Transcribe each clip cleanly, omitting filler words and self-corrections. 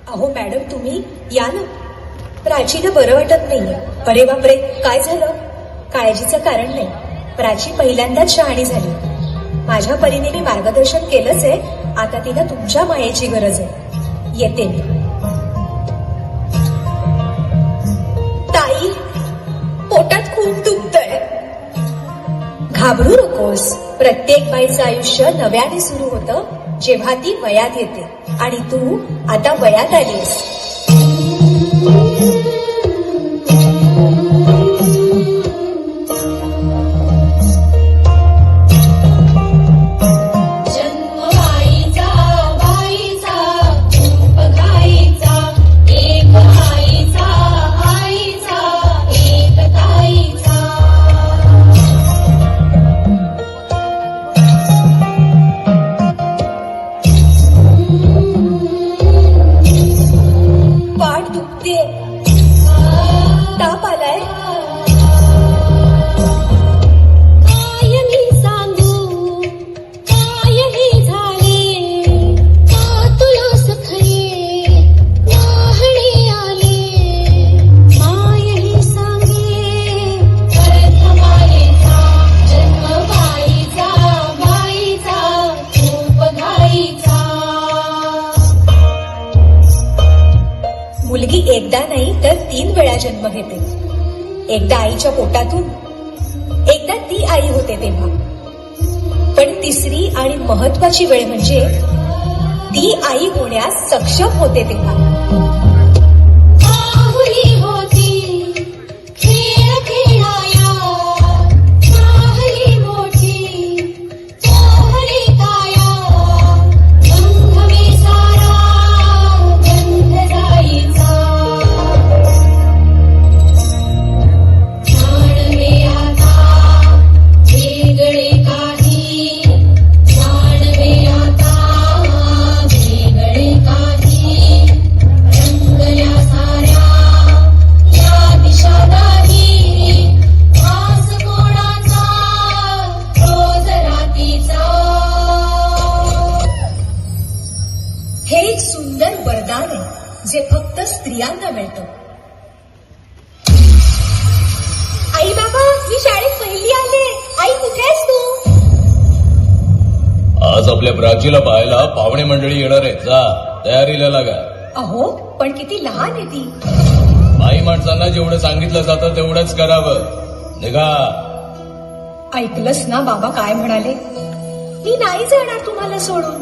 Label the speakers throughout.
Speaker 1: अहो मॅडम तुम्ही या ना. प्राचीला बरं वाटत नाहीये. अरे बापरे, काय झालं? काळजीचं कारण नाही. प्राची पहिल्यांदाच शहाणी झाली. माझ्या परीने मी मार्गदर्शन केलंच आहे. आता तिला तुमच्या मायेची गरज आहे. येते मी. ताई, पोटात खूप दुखतंय. घाबरू नकोस. प्रत्येक बाईचं आयुष्य नव्याने सुरू होतं जेव्हा ती वयात येते. आणि तू आता वयात आलीस. ताप आलाय.
Speaker 2: काय मी सांगू, कायही झाले, का तुला सखये वाहणे आले. मायही सांगे अर्थ मायेचा, जन्म बाईचा, बाईचा खूप घाईचा.
Speaker 1: मुलगी एकदा नाही तर 3 वेळा जन्म घेते. एकदा आईच्या पोटातून, एकदा ती आई होते तेव्हा. पण तिसरी आणि महत्वाची वेळ म्हणजे ती आई होण्यास सक्षम होते तेव्हा.
Speaker 2: बाहुली होती खेळ खेळाया, बाहुली मोठी चोहली काया. गंध मी सारा गंध जाईचा, जाण मे आता वेगळे काही, जाण मे आता वेगळे काही. रंगल्या साऱ्या या दिशा नाही, वास कोणाचा रोज रातीचा.
Speaker 1: हे एक सुंदर वरदान आहे जे फक्त स्त्रियांना मिळतं. आई बाबा, मी शाळेत पहिली आले. आई कुठे आहेस तू?
Speaker 3: आज आपल्या प्राचीला पाहायला पाहुणे मंडळी येणार आहेत. जा, तयारीला लागा.
Speaker 1: अहो पण किती लहान आहे ती.
Speaker 3: बाई माणसांना जेवढं सांगितलं जातं तेवढंच करावं. निघा.
Speaker 1: ऐकलंस ना बाबा काय म्हणाले? मी नाही जाणार तुम्हाला सोडून.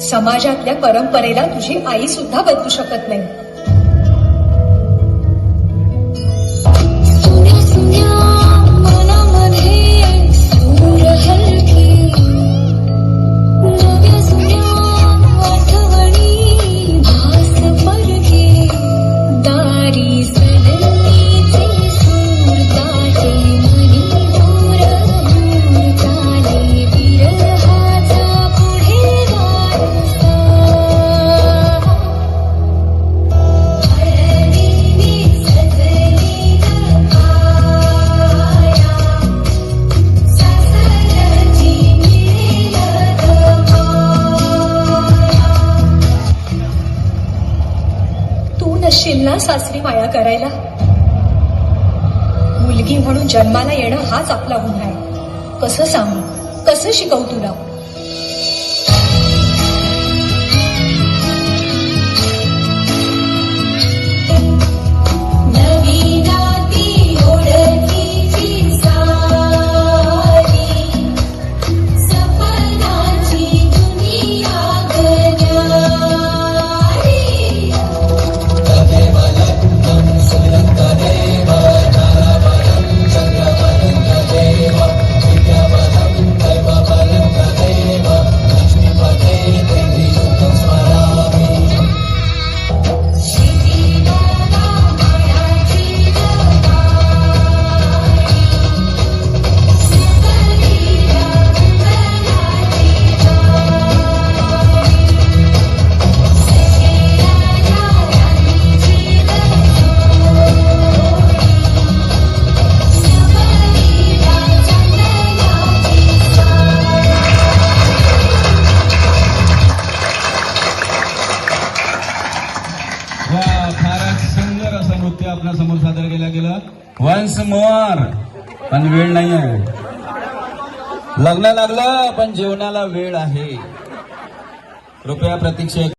Speaker 1: समाजातल्या परंपरेला तुझी आई सुद्धा बदलू शकत नाही.
Speaker 2: सुन्या सुन्या मनामध्ये सूर हलकी, नव्या जुन्या आठवणी भास परके. दारी सदनीचे सूर ताटे, मनी दूर दूर चाले. विरहाचा पुढे वारसा, हळदीने सजली काया, सासरची मिळेल
Speaker 1: तू नसशील ना सासरी माया करायला. मुलगी म्हणून जन्माला येणं हाच आपला गुन्हा आहे. कसं सांगू, कसं शिकवू तुला?
Speaker 2: नवी नाती ओळखीची सारी, सपनाची दुनिया गण्यारी.
Speaker 4: फारच सुंदर असं नृत्य आपल्या समोर सादर केलं गेलं.
Speaker 5: Once more. पण वेळ नाही आहे. लग्न लागलं पण जेवणाला वेळ आहे. कृपया प्रतीक्षा